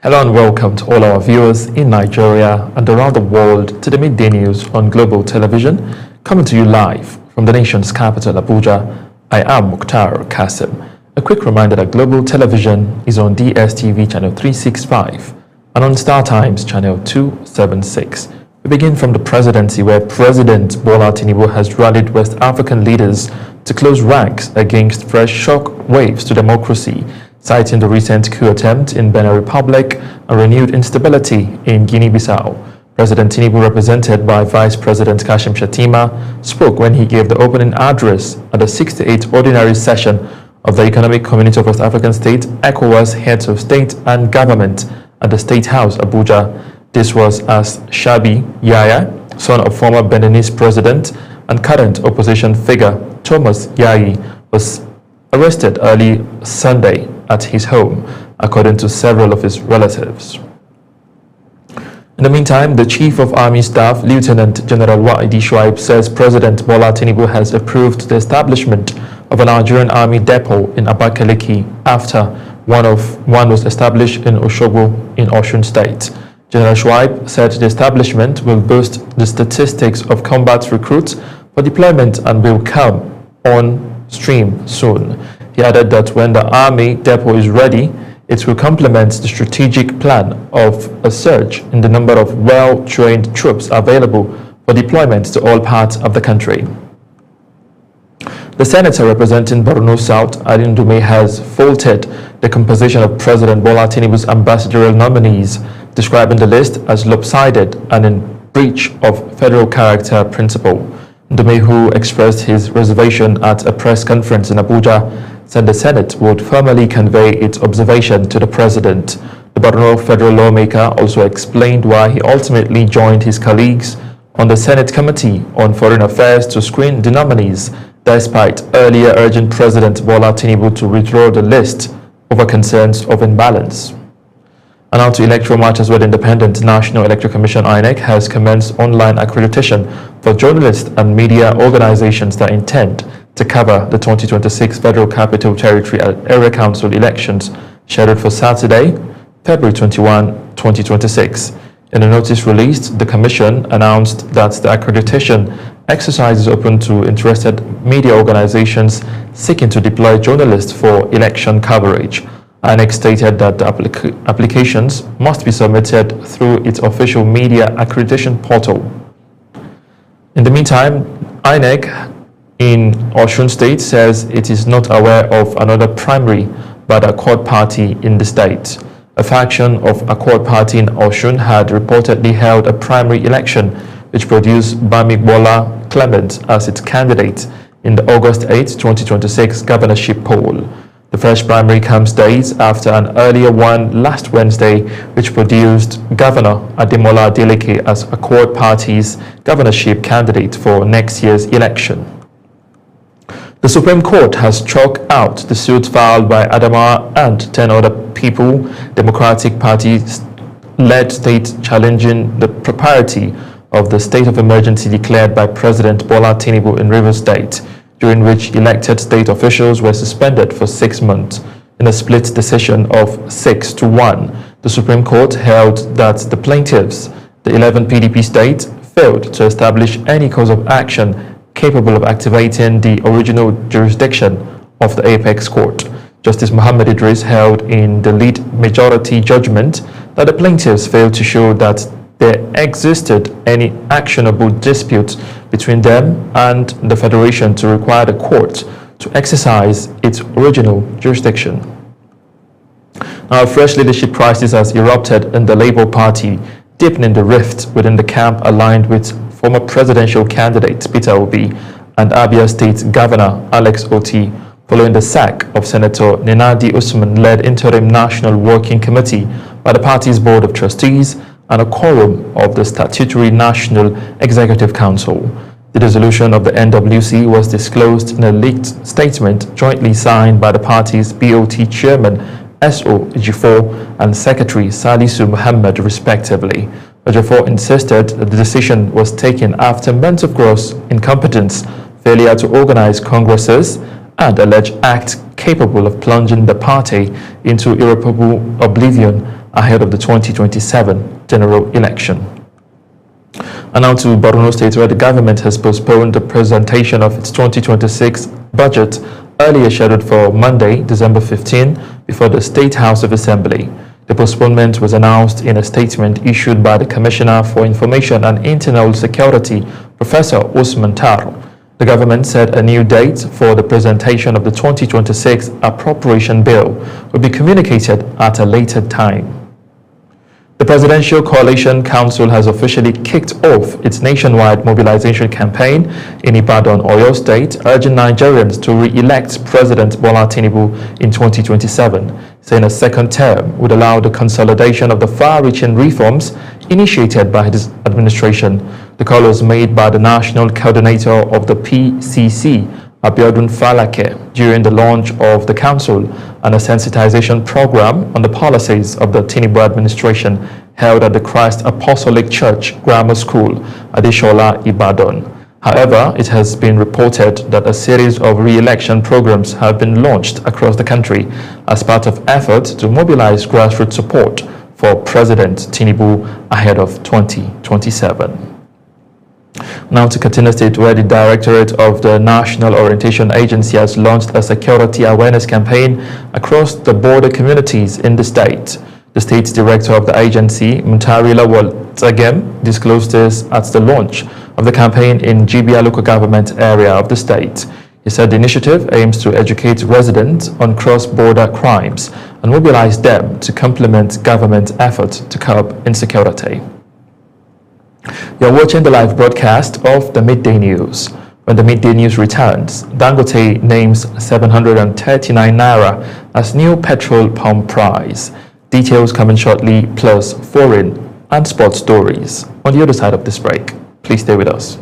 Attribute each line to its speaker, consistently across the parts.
Speaker 1: Hello and welcome to all our viewers in Nigeria and around the world to the midday news on Global Television, coming to you live from the nation's capital, Abuja. I am Mukhtar Kasim. A quick reminder that Global Television is on DSTV channel 365 and on Star Times channel 276. We begin from the presidency, where President Bola Tinubu has rallied West African leaders to close ranks against fresh shock waves to democracy, citing the recent coup attempt in Benin Republic and renewed instability in Guinea-Bissau. President Tinubu, represented by Vice President Kashim Shettima, spoke when he gave the opening address at the 68th ordinary session of the Economic Community of West African States, ECOWAS Heads of State and Government at the State House, Abuja. This was as Shabi Yaya, son of former Beninese president and current opposition figure Thomas Yayi, was arrested early Sunday at his home, according to several of his relatives. In the meantime, the Chief of Army Staff, Lieutenant General Wa'idi Shuaib, says President Bola Tinubu has approved the establishment of a Nigerian Army depot in Abakaliki after one was established in Oshogbo in Osun State. General Shuaib said the establishment will boost the statistics of combat recruits for deployment and will come on stream soon. He added that when the Army depot is ready, it will complement the strategic plan of a surge in the number of well-trained troops available for deployment to all parts of the country. The senator representing Borno South, Adin Dume, has faulted the composition of President Bola Tinubu's ambassadorial nominees, describing the list as lopsided and in breach of federal character principle. Dume, who expressed his reservation at a press conference in Abuja, said the Senate would formally convey its observation to the President. The Borno federal lawmaker also explained why he ultimately joined his colleagues on the Senate Committee on Foreign Affairs to screen the nominees, despite earlier urging President Bola Tinubu to withdraw the list over concerns of imbalance. And now to electoral matters, where the Independent National Electoral Commission (INEC) has commenced online accreditation for journalists and media organizations that intend to cover the 2026 Federal Capital Territory Area Council elections scheduled for Saturday, February 21, 2026. In a notice released, the Commission announced that the accreditation exercise is open to interested media organizations seeking to deploy journalists for election coverage. INEC stated that the applications must be submitted through its official media accreditation portal. In the meantime, INEC in Osun State says it is not aware of another primary by the Accord Party in the state. A faction of Accord Party in Osun had reportedly held a primary election which produced Bamigbola Clement as its candidate in the August 8, 2026 governorship poll. The first primary comes days after an earlier one last Wednesday, which produced Governor Ademola Adeleke as Accord Party's governorship candidate for next year's election. The Supreme Court has struck out the suit filed by Adama and 10 other people, Democratic Party-led state, challenging the propriety of the state of emergency declared by President Bola Tinubu in Rivers State, during which elected state officials were suspended for 6 months. In a split decision of 6-1, the Supreme Court held that the plaintiffs, the 11 PDP states, failed to establish any cause of action capable of activating the original jurisdiction of the Apex Court. Justice Muhammad Idris held in the lead majority judgment that the plaintiffs failed to show that there existed any actionable dispute between them and the Federation to require the court to exercise its original jurisdiction. Now, a fresh leadership crisis has erupted in the Labour Party, deepening the rift within the camp aligned with former presidential candidate Peter Obi and Abia State Governor Alex Otti, following the sack of Senator Nenadi Usman-led Interim National Working Committee by the party's Board of Trustees and a quorum of the statutory National Executive Council. The dissolution of the NWC was disclosed in a leaked statement jointly signed by the party's BOT chairman S.O. Ejiofor and Secretary Salisu Muhammad, respectively. Ejiofor insisted that the decision was taken after months of gross incompetence, failure to organize congresses, and alleged acts capable of plunging the party into irreparable oblivion ahead of the 2027 general election. And now to Borno State, where the government has postponed the presentation of its 2026 budget, earlier scheduled for Monday, December 15, before the State House of Assembly. The postponement was announced in a statement issued by the Commissioner for Information and Internal Security, Professor Usman Taro. The government said a new date for the presentation of the 2026 appropriation bill will be communicated at a later time. The Presidential Coalition Council has officially kicked off its nationwide mobilization campaign in Ibadan, Oyo State, urging Nigerians to re-elect President Bola Tinubu in 2027, saying a second term would allow the consolidation of the far-reaching reforms initiated by his administration. The call was made by the National Coordinator of the PCC, Abiodun Falake, during the launch of the council and a sensitization program on the policies of the Tinubu administration held at the Christ Apostolic Church Grammar School, Adeshola, Ibadan. However, it has been reported that a series of re-election programs have been launched across the country as part of efforts to mobilize grassroots support for President Tinubu ahead of 2027. Now to Katsina State, where the Directorate of the National Orientation Agency has launched a security awareness campaign across the border communities in the state. The State Director of the agency, Muntari Lawal Tsagem, disclosed this at the launch of the campaign in Jibia local government area of the state. He said the initiative aims to educate residents on cross-border crimes and mobilize them to complement government efforts to curb insecurity. You're watching the live broadcast of the Midday News. When the Midday News returns, Dangote names 739 Naira as new petrol pump price. Details coming shortly, plus foreign and sports stories on the other side of this break. Please stay with us.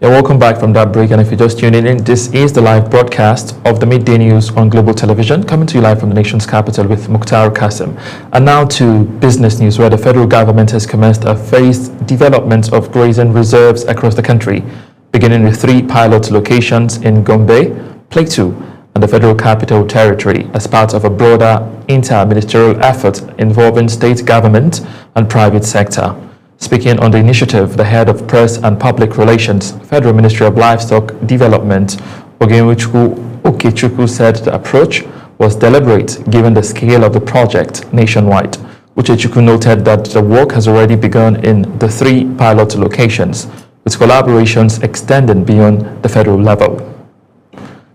Speaker 1: Yeah, welcome back from that break, and if you're just tuning in, this is the live broadcast of the Midday News on Global Television, coming to you live from the nation's capital with Mukhtar Qasim. And now to business news, where the federal government has commenced a phased development of grazing reserves across the country, beginning with 3 pilot locations in Gombe, Plateau, and the Federal Capital Territory as part of a broader inter-ministerial effort involving state government and private sector. Speaking on the initiative, the head of Press and Public Relations, Federal Ministry of Livestock Development, Okechukwu, said the approach was deliberate given the scale of the project nationwide. Okechukwu noted that the work has already begun in the 3 pilot locations, with collaborations extending beyond the federal level.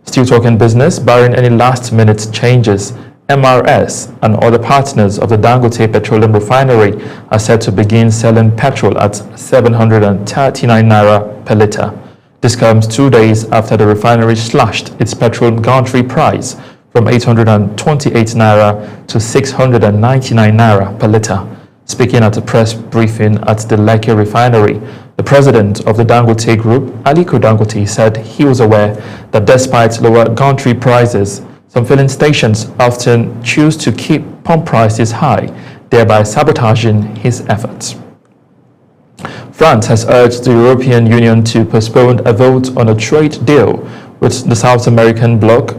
Speaker 1: Still talking business, barring any last-minute changes, MRS and other partners of the Dangote Petroleum Refinery are set to begin selling petrol at 739 Naira per litre. This comes 2 days after the refinery slashed its petrol gantry price from 828 Naira to 699 Naira per litre. Speaking at a press briefing at the Lekki refinery, the president of the Dangote Group, Aliko Dangote, said he was aware that despite lower gantry prices, some filling stations often choose to keep pump prices high, thereby sabotaging his efforts. France has urged the European Union to postpone a vote on a trade deal with the South American bloc,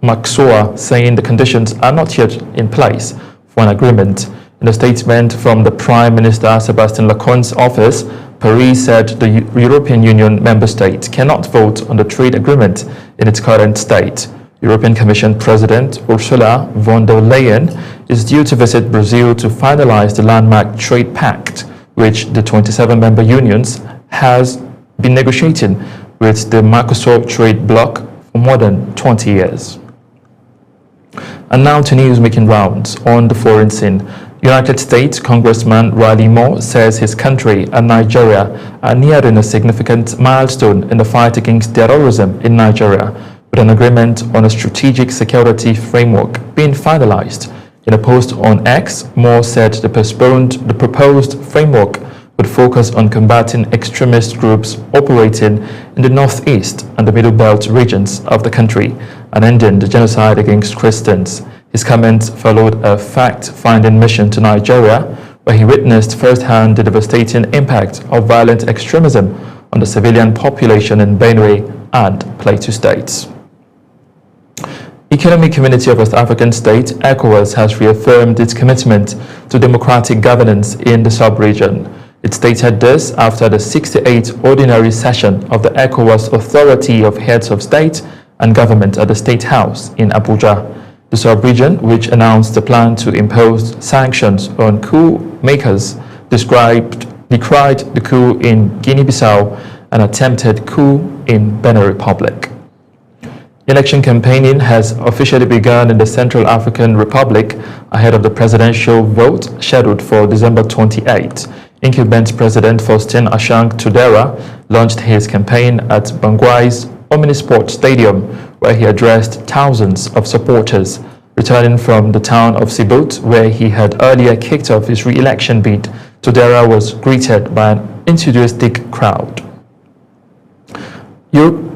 Speaker 1: Mercosur, saying the conditions are not yet in place for an agreement. In a statement from the Prime Minister Sebastian Lecornu's office, Paris said the European Union member state cannot vote on the trade agreement in its current state. European Commission President Ursula von der Leyen is due to visit Brazil to finalize the landmark trade pact, which the 27 member unions has been negotiating with the Mercosur trade bloc for more than 20 years. And now to news making rounds on the foreign scene. United States Congressman Riley Moore says his country and Nigeria are nearing a significant milestone in the fight against terrorism in Nigeria, with an agreement on a strategic security framework being finalized. In a post on X, Moore said the proposed framework would focus on combating extremist groups operating in the northeast and the Middle Belt regions of the country and ending the genocide against Christians. His comments followed a fact-finding mission to Nigeria, where he witnessed firsthand the devastating impact of violent extremism on the civilian population in Benue and Plateau states. Economic Community of West African States, ECOWAS, has reaffirmed its commitment to democratic governance in the sub-region. It stated this after the 68th ordinary session of the ECOWAS Authority of Heads of State and Government at the State House in Abuja. The sub-region, which announced the plan to impose sanctions on coup makers, decried the coup in Guinea-Bissau and attempted coup in Benin Republic. Election campaigning has officially begun in the Central African Republic ahead of the presidential vote scheduled for December 28. Incumbent President Faustin Archange Touadera launched his campaign at Bangai's Omnisport Stadium, where he addressed thousands of supporters. Returning from the town of Sibut, where he had earlier kicked off his re-election bid, Touadera was greeted by an enthusiastic crowd.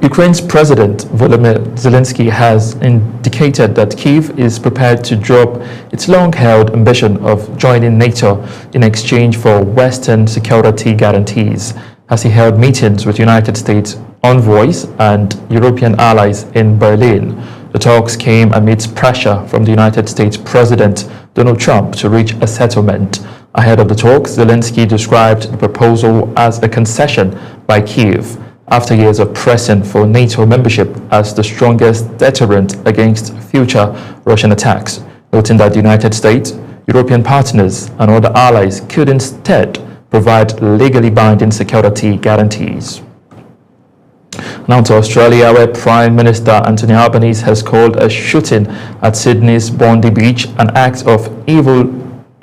Speaker 1: Ukraine's President Volodymyr Zelensky has indicated that Kyiv is prepared to drop its long-held ambition of joining NATO in exchange for Western security guarantees, as he held meetings with United States envoys and European allies in Berlin. The talks came amidst pressure from the United States President Donald Trump to reach a settlement. Ahead of the talks, Zelensky described the proposal as a concession by Kyiv, after years of pressing for NATO membership as the strongest deterrent against future Russian attacks, noting that the United States, European partners, and other allies could instead provide legally binding security guarantees. Now to Australia, where Prime Minister Anthony Albanese has called a shooting at Sydney's Bondi Beach an act of evil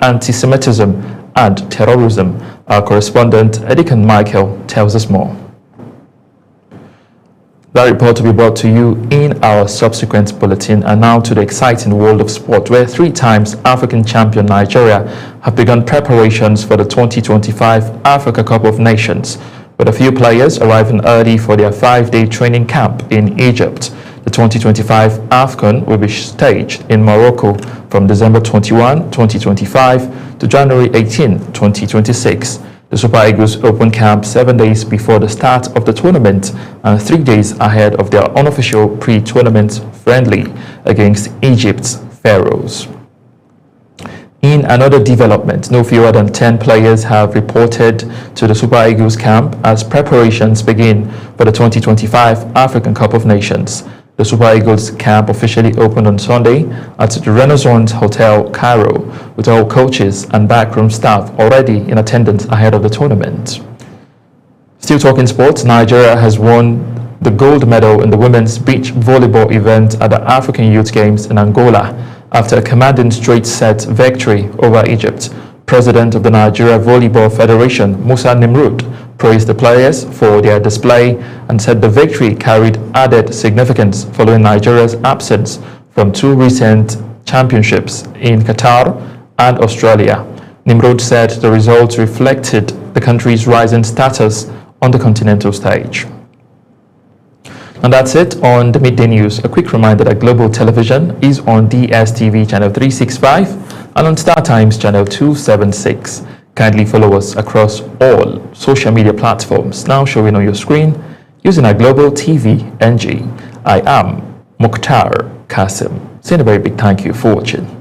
Speaker 1: anti-Semitism and terrorism. Our correspondent Edikan Michael tells us more. That report will be brought to you in our subsequent bulletin. And now to the exciting world of sport, where 3 times African champion Nigeria have begun preparations for the 2025 Africa Cup of Nations, with a few players arriving early for their 5-day training camp in Egypt. The 2025 AFCON will be staged in Morocco from December 21, 2025 to January 18, 2026. The Super Eagles open camp 7 days before the start of the tournament and 3 days ahead of their unofficial pre-tournament friendly against Egypt's Pharaohs. In another development, no fewer than 10 players have reported to the Super Eagles camp as preparations begin for the 2025 African Cup of Nations. The Super Eagles camp officially opened on Sunday at the Renaissance Hotel, Cairo, with all coaches and backroom staff already in attendance ahead of the tournament. Still talking sports, Nigeria has won the gold medal in the women's beach volleyball event at the African Youth Games in Angola after a commanding straight-set victory over Egypt. President of the Nigeria Volleyball Federation, Musa Nimrud, praised the players for their display and said the victory carried added significance following Nigeria's absence from 2 recent championships in Qatar and Australia. Nimrud said the results reflected the country's rising status on the continental stage. And that's it on the Midday News. A quick reminder that Global Television is on DSTV channel 365 and on StarTimes channel 276. Kindly follow us across all social media platforms now showing on your screen using our Global TV NG. I am Mukhtar Qasim. Saying a very big thank you for watching.